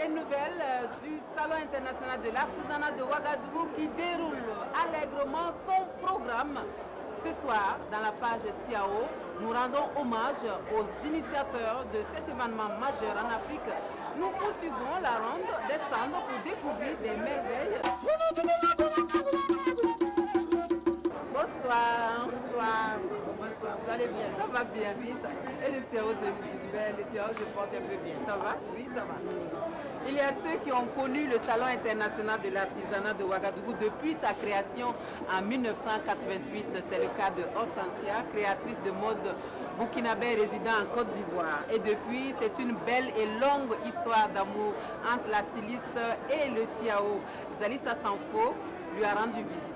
les nouvelles du Salon international de l'artisanat de Ouagadougou qui déroule allègrement son programme. Ce soir, dans la page CIAO, nous rendons hommage aux initiateurs de cet événement majeur en Afrique. Nous poursuivons la ronde des stands pour découvrir des merveilles. Bonsoir. Bonsoir. Bonsoir. Vous allez bien? Ça va bien. Oui, ça va. Et le CIAO 2018? Le CIAO se porte un peu bien. Ça va? Oui, ça va. Il y a ceux qui ont connu le Salon international de l'artisanat de Ouagadougou depuis sa création en 1988. C'est le cas de Hortensia, créatrice de mode burkinabé résidant en Côte d'Ivoire. Et depuis, c'est une belle et longue histoire d'amour entre la styliste et le CIAO. Zalissa Sanfo lui a rendu visite.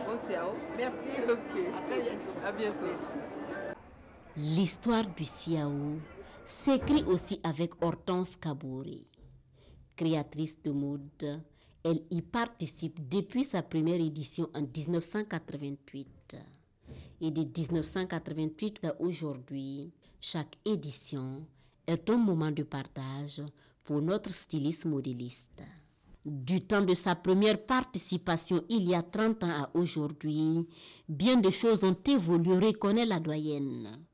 Bon CIAO. Merci. Ok. À très bientôt. À bientôt. L'histoire du CIAO s'écrit aussi avec Hortense Kabouré. Créatrice de mode, elle y participe depuis sa première édition en 1988. Et de 1988 à aujourd'hui, chaque édition est un moment de partage pour notre styliste modéliste. Du temps de sa première participation il y a 30 ans à aujourd'hui, bien de choses ont évolué, reconnaît la doyenne.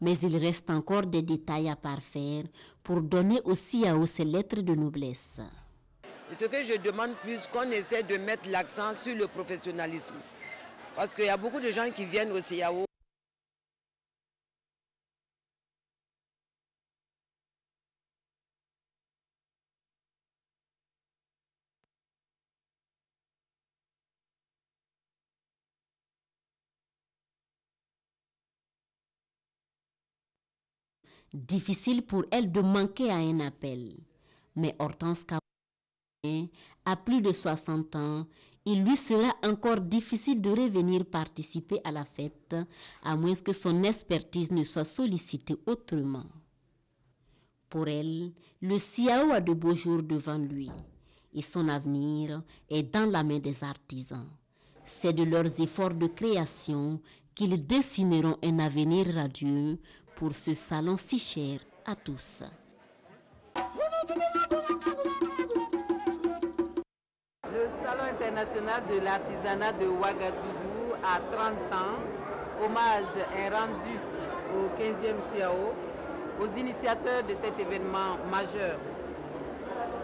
Mais il reste encore des détails à parfaire pour donner au CIAO ses lettres de noblesse. Ce que je demande plus, qu'on essaie de mettre l'accent sur le professionnalisme. Parce qu'il y a beaucoup de gens qui viennent au CIAO. Difficile pour elle de manquer à un appel. Mais Hortense Kabouré a plus de 60 ans. Il lui sera encore difficile de revenir participer à la fête, à moins que son expertise ne soit sollicitée autrement. Pour elle, le CIAO a de beaux jours devant lui et son avenir est dans la main des artisans. C'est de leurs efforts de création qu'ils dessineront un avenir radieux pour ce salon si cher à tous. Le Salon international de l'artisanat de Ouagadougou a 30 ans. Hommage est rendu au 15e CIAO, aux initiateurs de cet événement majeur.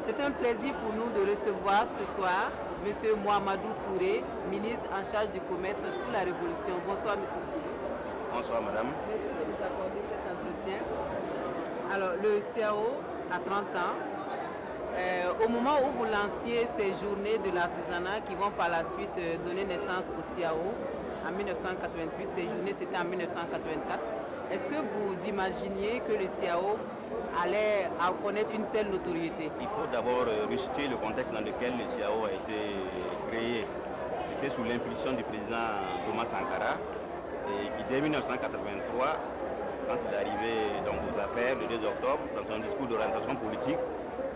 C'est un plaisir pour nous de recevoir ce soir M. Mohamedou Touré, ministre en charge du commerce sous la Révolution. Bonsoir M. Touré. Bonsoir madame. Merci de nous accorder cet entretien. Alors le CIAO a 30 ans. Au moment où vous lanciez ces journées de l'artisanat qui vont par la suite donner naissance au CIAO en 1988, ces journées c'était en 1984, est-ce que vous imaginiez que le CIAO allait connaître une telle notoriété? Il faut d'abord resituer le contexte dans lequel le CIAO a été créé. C'était sous l'impulsion du président Thomas Sankara et qui dès 1983, quand il est arrivé donc, aux affaires le 2 octobre, dans son discours d'orientation politique,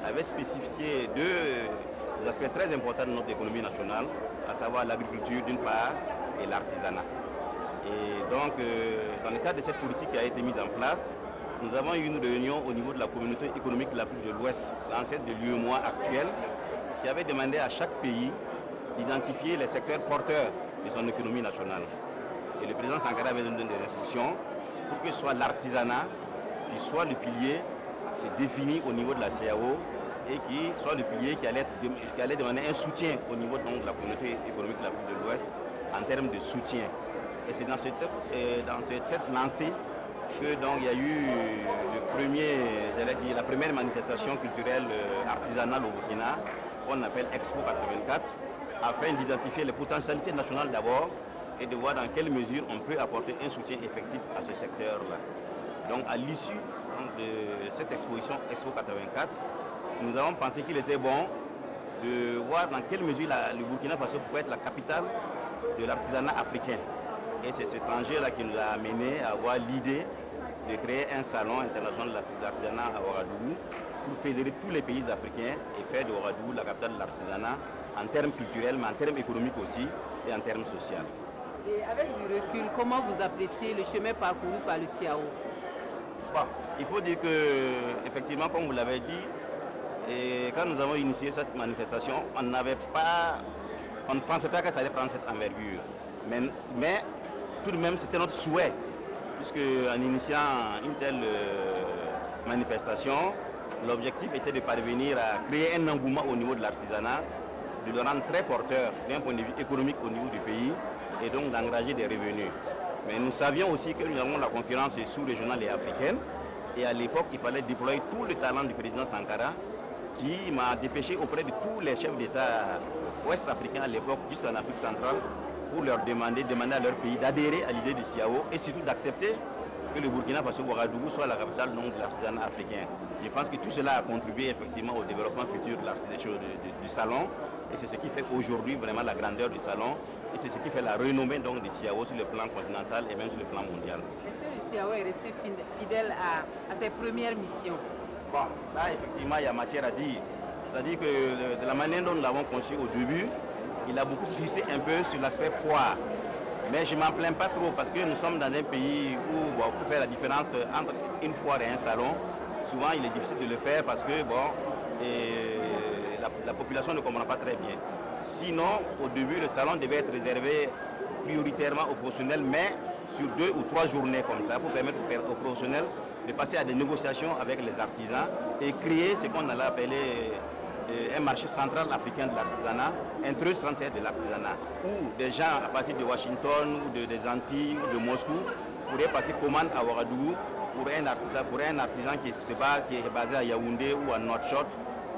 avait spécifié deux aspects très importants de notre économie nationale, à savoir l'agriculture d'une part et l'artisanat. Et donc, dans le cadre de cette politique qui a été mise en place, nous avons eu une réunion au niveau de la communauté économique de l'Afrique de l'Ouest, l'ancêtre de l'UEMOA actuel, qui avait demandé à chaque pays d'identifier les secteurs porteurs de son économie nationale. Et le président Sankara avait donné des instructions pour que ce soit l'artisanat qui soit le pilier défini au niveau de la CIAO et qui soit le pilier qui allait demander un soutien au niveau donc, de la communauté économique de l'Afrique de l'Ouest en termes de soutien. Et c'est dans cette lancée que donc, il y a eu la première manifestation culturelle artisanale au Burkina, qu'on appelle Expo 84, afin d'identifier les potentialités nationales d'abord et de voir dans quelle mesure on peut apporter un soutien effectif à ce secteur-là. Donc à l'issue de cette exposition Expo 84, nous avons pensé qu'il était bon de voir dans quelle mesure le Burkina Faso pourrait être la capitale de l'artisanat africain. Et c'est cet enjeu-là qui nous a amené à avoir l'idée de créer un salon international de l'artisanat à Ouagadougou pour fédérer tous les pays africains et faire de Ouagadougou la capitale de l'artisanat en termes culturels, mais en termes économiques aussi et en termes sociaux. Et avec du recul, comment vous appréciez le chemin parcouru par le CIAO? Bon, il faut dire que, effectivement, comme vous l'avez dit, Et quand nous avons initié cette manifestation, on ne pensait pas que ça allait prendre cette envergure. Mais tout de même, c'était notre souhait, puisque en initiant une telle manifestation, l'objectif était de parvenir à créer un engouement au niveau de l'artisanat, de le rendre très porteur d'un point de vue économique au niveau du pays et donc d'engager des revenus. Mais nous savions aussi que nous avons la concurrence sous-régionale et africaine. Et à l'époque, il fallait déployer tout le talent du président Sankara, qui m'a dépêché auprès de tous les chefs d'État ouest-africains à l'époque, jusqu'en Afrique centrale, pour leur demander à leur pays d'adhérer à l'idée du CIAO et surtout d'accepter que le Burkina Faso Ouagadougou soit la capitale de l'artisanat africain. Je pense que tout cela a contribué effectivement au développement futur du salon. Et c'est ce qui fait aujourd'hui vraiment la grandeur du salon. Et c'est ce qui fait la renommée donc, du CIAO sur le plan continental et même sur le plan mondial. Est-ce que le CIAO est resté fidèle à ses premières missions? Bon, là effectivement il y a matière à dire. C'est-à-dire que de la manière dont nous l'avons conçu au début, il a beaucoup glissé un peu sur l'aspect foire. Mais je ne m'en plains pas trop parce que nous sommes dans un pays où bon, pour faire la différence entre une foire et un salon, souvent il est difficile de le faire parce que bon, la population ne comprend pas très bien. Sinon, au début, le salon devait être réservé prioritairement aux professionnels, mais sur 2 ou 3 journées comme ça, pour permettre aux professionnels de passer à des négociations avec les artisans et créer ce qu'on allait appeler un marché central africain de l'artisanat, un trust central de l'artisanat, où des gens à partir de Washington, ou des Antilles, ou de Moscou, pourraient passer commande à Ouagadougou pour un artisan qui est basé à Yaoundé ou à Nouakchott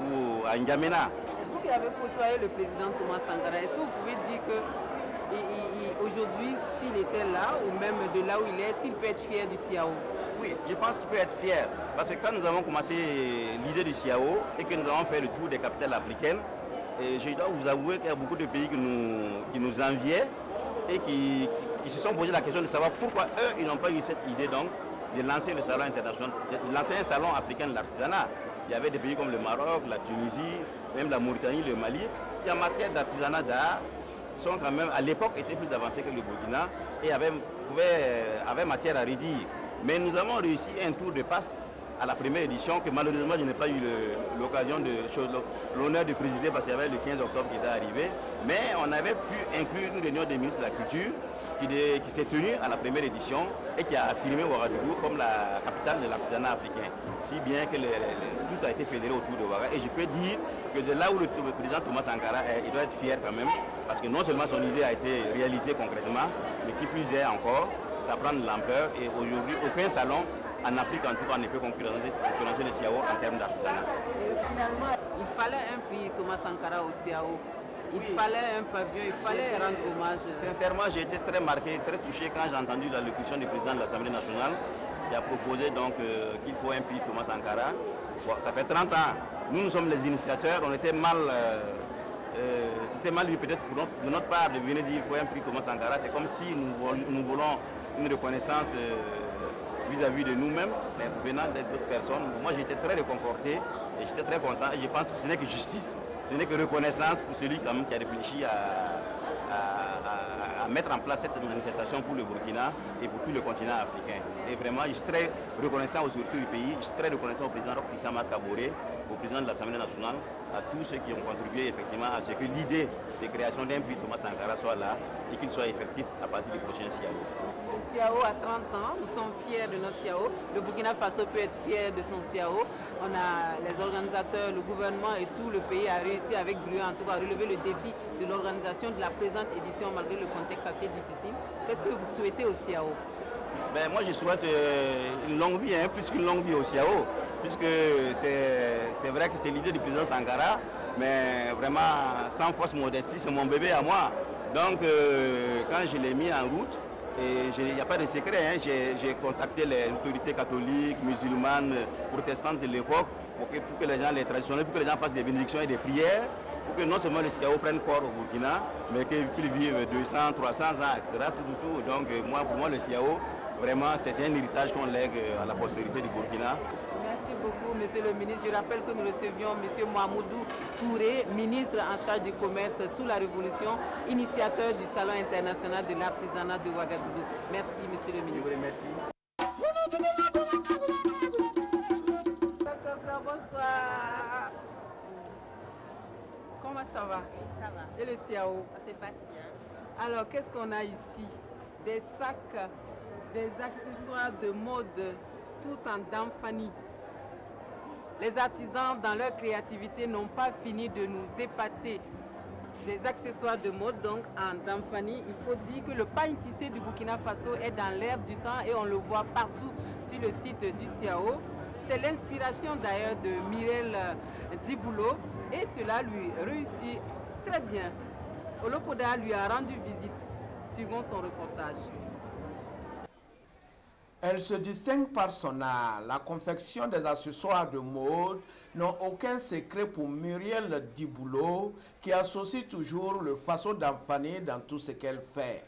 ou à N'Djamena. Vous qui avez côtoyé le président Thomas Sankara, est-ce que vous pouvez dire que aujourd'hui, s'il était là, ou même de là où il est ce qu'il peut être fier du CIAO? Oui, je pense qu'il peut être fier. Parce que quand nous avons commencé l'idée du CIAO et que nous avons fait le tour des capitales africaines, et je dois vous avouer qu'il y a beaucoup de pays qui nous enviaient et qui se sont posé la question de savoir pourquoi eux, ils n'ont pas eu cette idée donc de lancer le salon international, de lancer un salon africain de l'artisanat. Il y avait des pays comme le Maroc, la Tunisie, même la Mauritanie, le Mali, qui en matière d'artisanat d'art sont quand même, à l'époque, étaient plus avancés que le Burkina et avaient matière à redire. Mais nous avons réussi un tour de passe à la première édition que malheureusement je n'ai pas eu l'occasion l'honneur de présider parce qu'il y avait le 15 octobre qui était arrivé. Mais on avait pu inclure une réunion des ministres de la Culture qui s'est tenue à la première édition et qui a affirmé Ouagadougou comme la capitale de l'artisanat africain. Si bien que tout a été fédéré autour de Ouagadougou. Et je peux dire que de là où le président Thomas Sankara est, il doit être fier quand même parce que non seulement son idée a été réalisée concrètement, mais qui plus est encore, ça prend de l'ampleur et aujourd'hui aucun salon en Afrique en tout cas ne peut concurrencer le CIAO en termes d'artisanat. Finalement, il fallait un prix Thomas Sankara au CIAO. Il fallait un pavillon, il fallait rendre hommage. Sincèrement, j'ai été très marqué, très touché quand j'ai entendu l'allocution du président de l'Assemblée nationale qui a proposé donc qu'il faut un prix Thomas Sankara. Bon, ça fait 30 ans. Nous sommes les initiateurs, on était mal... c'était mal vu peut-être de notre part de venir dire qu'il faut un prix Thomas Sankara. C'est comme si nous voulons une reconnaissance vis-à-vis de nous-mêmes, venant d'autres personnes. Moi, j'étais très réconforté et j'étais très content. Et je pense que ce n'est que justice, ce n'est que reconnaissance pour celui qui a réfléchi à mettre en place cette manifestation pour le Burkina et pour tout le continent africain. Et vraiment, je suis très reconnaissant aux autorités du pays, je suis très reconnaissant au président Roch Christian Kaboré, au président de l'Assemblée nationale, à tous ceux qui ont contribué effectivement à ce que l'idée de création d'un prix Thomas Sankara soit là et qu'il soit effectif à partir du prochain CIAO. Le CIAO a 30 ans, nous sommes fiers de notre CIAO. Le Burkina Faso peut être fier de son CIAO. On a les organisateurs, le gouvernement et tout le pays a réussi avec brio en tout cas à relever le défi de l'organisation de la présente édition malgré le contexte assez difficile. Qu'est-ce que vous souhaitez au CIAO? Moi je souhaite une longue vie, plus qu'une longue vie au CIAO, puisque c'est vrai que c'est l'idée du président Sankara, mais vraiment sans fausse modestie, c'est mon bébé à moi. Donc quand je l'ai mis en route, il n'y a pas de secret, j'ai contacté les autorités catholiques, musulmanes, protestantes de l'époque pour que les gens, les traditionnels, pour que les gens fassent des bénédictions et des prières, pour que non seulement le CIAO prenne corps au Burkina, mais qu'ils vivent 200, 300 ans, etc. Tout. Donc pour moi, le CIAO, vraiment, c'est un héritage qu'on lègue à la postérité du Burkina. Merci beaucoup, monsieur le ministre. Je rappelle que nous recevions monsieur Mohamedou Touré, ministre en charge du commerce sous la Révolution, initiateur du Salon international de l'artisanat de Ouagadougou. Merci, monsieur le ministre. Je vous remercie. Bonsoir. Maman, ça va? Oui, ça va. Et le CIAO? Ça se passe bien. Alors, qu'est-ce qu'on a ici? Des sacs, des accessoires de mode, tout en Damfani. Les artisans, dans leur créativité, n'ont pas fini de nous épater. Des accessoires de mode, donc en Damfani. Il faut dire que le pain tissé du Burkina Faso est dans l'air du temps et on le voit partout sur le site du CIAO. C'est l'inspiration d'ailleurs de Mirel Diboulot et cela lui réussit très bien. Olopoda lui a rendu visite. Suivons son reportage. Elle se distingue par son art. La confection des accessoires de mode n'a aucun secret pour Muriel Diboulot, qui associe toujours le faso d'Amfani dans tout ce qu'elle fait.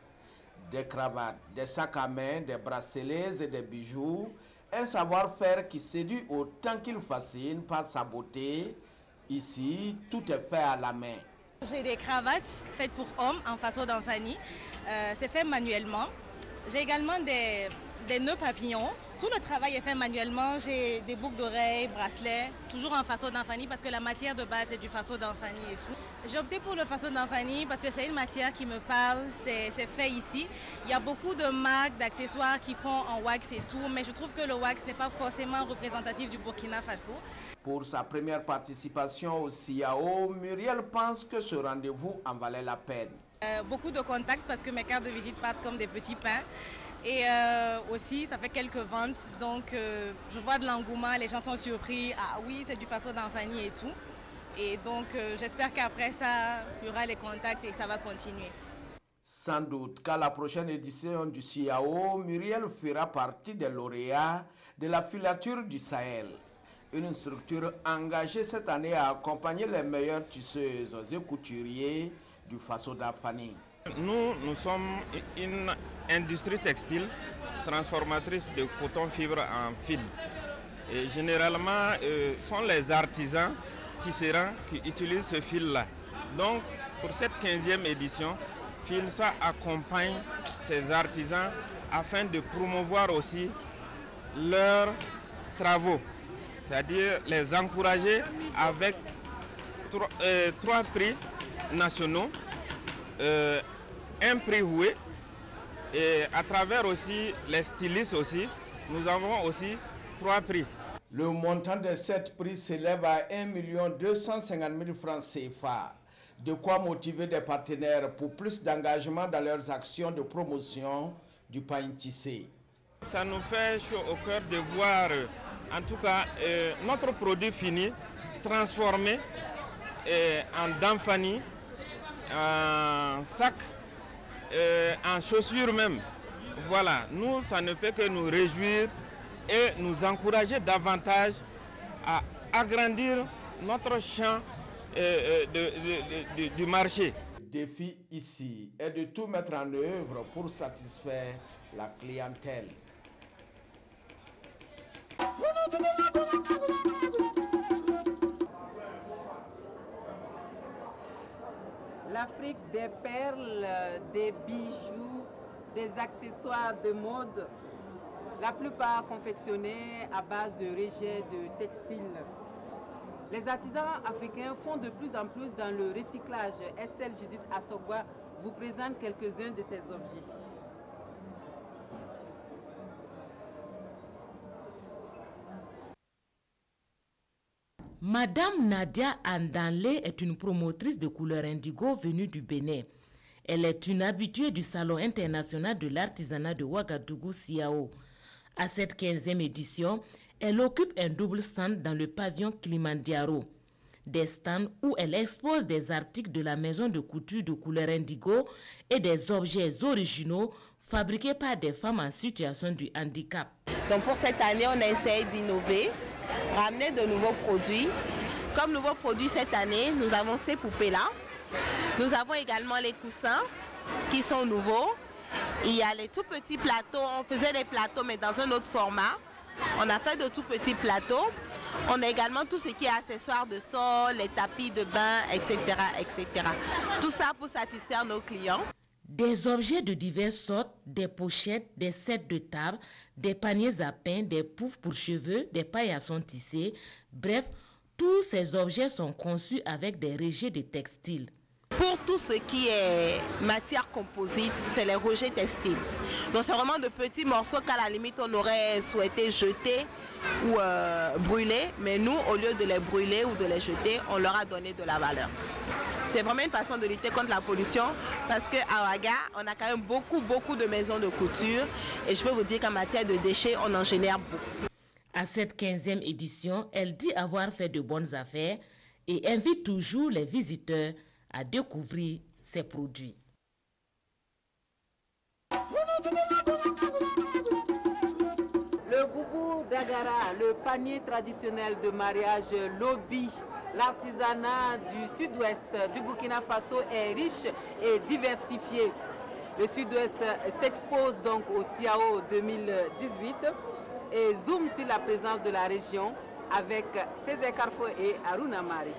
Des cravates, des sacs à main, des bracelets et des bijoux. Un savoir-faire qui séduit autant qu'il fascine par sa beauté. Ici, tout est fait à la main. J'ai des cravates faites pour hommes en faso d'Amfani. C'est fait manuellement. J'ai également des nœuds papillons. Tout le travail est fait manuellement. J'ai des boucles d'oreilles, bracelets, toujours en faso d'Amfani parce que la matière de base est du faso d'Amfani et tout. J'ai opté pour le faso d'Amfani parce que c'est une matière qui me parle, c'est fait ici. Il y a beaucoup de marques, d'accessoires qui font en wax et tout, mais je trouve que le wax n'est pas forcément représentatif du Burkina Faso. Pour sa première participation au CIAO, Muriel pense que ce rendez-vous en valait la peine. Beaucoup de contacts parce que mes cartes de visite partent comme des petits pains. Et aussi, ça fait quelques ventes, donc je vois de l'engouement, les gens sont surpris. Ah oui, c'est du faso d'Amfani et tout. Et donc j'espère qu'après ça, il y aura les contacts et que ça va continuer. Sans doute qu'à la prochaine édition du CIAO, Muriel fera partie des lauréats de la filature du Sahel. Une structure engagée cette année à accompagner les meilleures tisseuses et couturiers du faso d'Amfani. Nous sommes une industrie textile transformatrice de coton-fibre en fil. Et généralement, sont les artisans tisserands qui utilisent ce fil-là. Donc, pour cette 15e édition, Filsa accompagne ces artisans afin de promouvoir aussi leurs travaux, c'est-à-dire les encourager avec trois prix nationaux. Un prix Houé et à travers aussi les stylistes aussi, nous avons aussi 3 prix. Le montant de 7 prix s'élève à 1 250 000 francs CFA. De quoi motiver des partenaires pour plus d'engagement dans leurs actions de promotion du pain tissé. Ça nous fait chaud au cœur de voir en tout cas notre produit fini transformé en Damfani, en sac, en chaussures même. Voilà, nous, ça ne peut que nous réjouir et nous encourager davantage à agrandir notre champ du marché. Le défi ici est de tout mettre en œuvre pour satisfaire la clientèle. L'Afrique des perles, des bijoux, des accessoires de mode, la plupart confectionnés à base de rejets de textiles. Les artisans africains font de plus en plus dans le recyclage. Estelle Judith Assogwa vous présente quelques-uns de ces objets. Madame Nadia Andanlé est une promotrice de couleur indigo venue du Bénin. Elle est une habituée du Salon international de l'artisanat de Ouagadougou CIAO. À cette 15e édition, elle occupe un double stand dans le pavillon Kilimanjaro. Des stands où elle expose des articles de la maison de couture de couleur indigo et des objets originaux fabriqués par des femmes en situation de handicap. Donc pour cette année, on a essayé d'innover, ramener de nouveaux produits. Comme nouveau produit cette année, nous avons ces poupées-là. Nous avons également les coussins qui sont nouveaux. Il y a les tout petits plateaux. On faisait des plateaux mais dans un autre format. On a fait de tout petits plateaux. On a également tout ce qui est accessoires de sol, les tapis de bain, etc., etc. Tout ça pour satisfaire nos clients. Des objets de diverses sortes, des pochettes, des sets de table, des paniers à pain, des poufs pour cheveux, des paillassons tissés, bref, Tous ces objets sont conçus avec des rejets de textiles. Pour tout ce qui est matière composite, c'est les rejets textiles. Donc c'est vraiment de petits morceaux qu'à la limite on aurait souhaité jeter ou brûler, mais nous, au lieu de les brûler ou de les jeter, on leur a donné de la valeur. C'est vraiment une façon de lutter contre la pollution parce qu'à Ouaga, on a quand même beaucoup de maisons de couture et je peux vous dire qu'en matière de déchets, on en génère beaucoup. À cette 15e édition, elle dit avoir fait de bonnes affaires et invite toujours les visiteurs à découvrir ses produits. Le boubou d'Agara, le panier traditionnel de mariage Lobi, l'artisanat du sud-ouest du Burkina Faso est riche et diversifié. Le sud-ouest s'expose donc au CIAO 2018 et zoome sur la présence de la région avec Césaire Carrefour et Aruna Mari.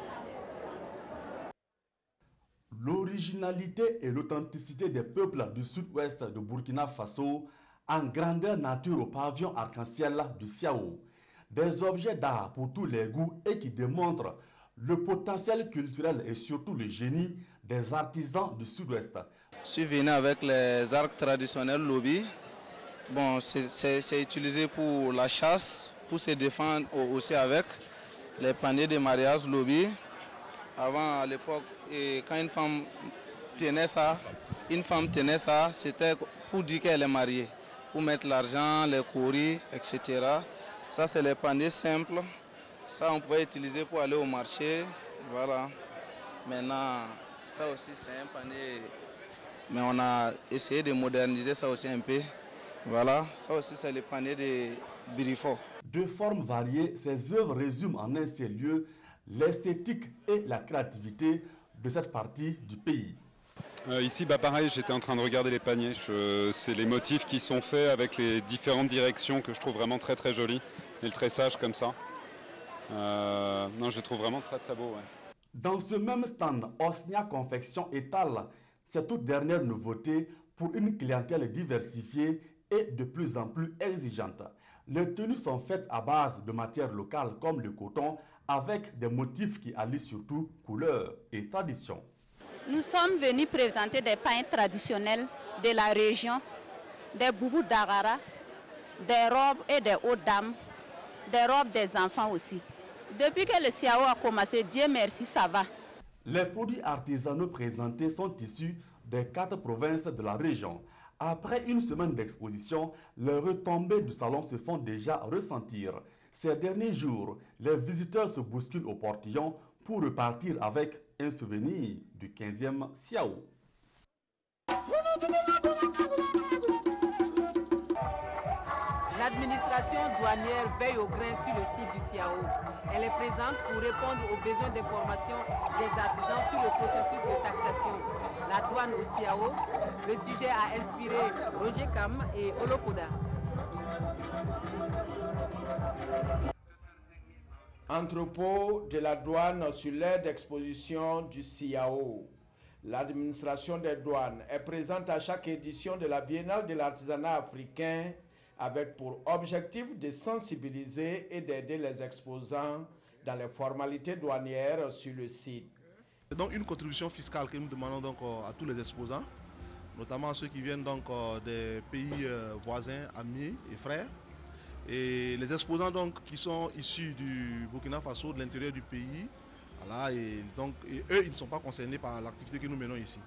L'originalité et l'authenticité des peuples du sud-ouest de Burkina Faso en grandeur nature au pavillon arc-en-ciel du CIAO. Des objets d'art pour tous les goûts et qui démontrent le potentiel culturel et surtout le génie des artisans du sud-ouest. Je suis venu avec les arcs traditionnels Lobi. Bon, c'est utilisé pour la chasse, pour se défendre aussi avec les paniers de mariage Lobi. Avant, à l'époque, quand une femme tenait ça, c'était pour dire qu'elle est mariée, pour mettre l'argent, les courriers, etc. Ça, c'est les paniers simples. Ça, on pouvait utiliser pour aller au marché. Voilà. Maintenant, ça aussi, c'est un panier. Mais on a essayé de moderniser ça aussi un peu. Voilà. Ça aussi, c'est le panier de Birifo. De formes variées, ces œuvres résument en un seul lieu l'esthétique et la créativité de cette partie du pays. Ici, pareil, j'étais en train de regarder les paniers. C'est les motifs qui sont faits avec les différentes directions que je trouve vraiment très très jolies. Et le tressage comme ça. Non, je les trouve vraiment très très beaux. Ouais. Dans ce même stand, Osnia Confection étale ses toutes dernières nouveautés pour une clientèle diversifiée et de plus en plus exigeante. Les tenues sont faites à base de matières locales comme le coton, avec des motifs qui allient surtout couleurs et traditions. Nous sommes venus présenter des pains traditionnels de la région, des boubous d'Agara, des robes et des hauts dames, des robes des enfants aussi. Depuis que le CIAO a commencé, Dieu merci, ça va. Les produits artisanaux présentés sont issus des 4 provinces de la région. Après une semaine d'exposition, les retombées du salon se font déjà ressentir. Ces derniers jours, les visiteurs se bousculent au portillon pour repartir avec un souvenir du 15e CIAO. L'administration douanière veille au grain sur le site du CIAO. Elle est présente pour répondre aux besoins d'information des artisans sur le processus de taxation. La douane au CIAO, le sujet a inspiré Roger Kam et Olokoda. Entrepôt de la douane sur l'aire d'exposition du CIAO. L'administration des douanes est présente à chaque édition de la Biennale de l'artisanat africain avec pour objectif de sensibiliser et d'aider les exposants dans les formalités douanières sur le site. C'est donc une contribution fiscale que nous demandons donc à tous les exposants, notamment ceux qui viennent donc des pays voisins, amis et frères. Et les exposants donc qui sont issus du Burkina Faso, de l'intérieur du pays, voilà, et eux ils ne sont pas concernés par l'activité que nous menons ici.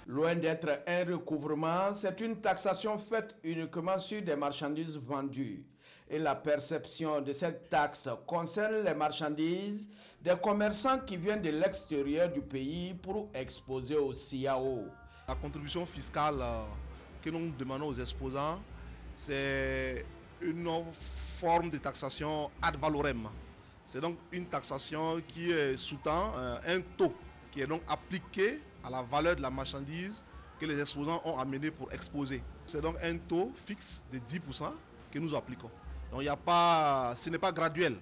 Loin d'être un recouvrement, c'est une taxation faite uniquement sur des marchandises vendues. Et la perception de cette taxe concerne les marchandises des commerçants qui viennent de l'extérieur du pays pour exposer au CIAO. La contribution fiscale que nous demandons aux exposants, c'est une forme de taxation ad valorem. C'est donc une taxation qui sous-tend un taux qui est donc appliqué à la valeur de la marchandise que les exposants ont amené pour exposer. C'est donc un taux fixe de 10% que nous appliquons. Donc ce n'est pas graduel.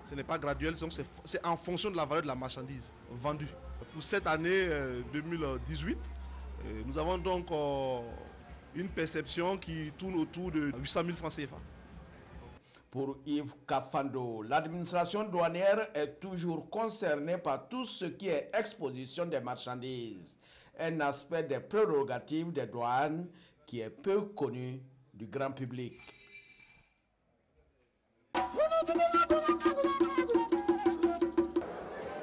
Ce n'est pas graduel, c'est en fonction de la valeur de la marchandise vendue. Pour cette année 2018, nous avons donc une perception qui tourne autour de 800 000 francs CFA. Pour Yves Kafando, l'administration douanière est toujours concernée par tout ce qui est exposition des marchandises, un aspect des prérogatives des douanes qui est peu connu du grand public.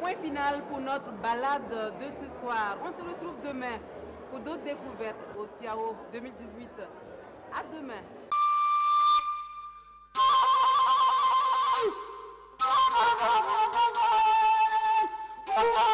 Point final pour notre balade de ce soir. On se retrouve demain pour d'autres découvertes au CIAO 2018. À demain. Oh,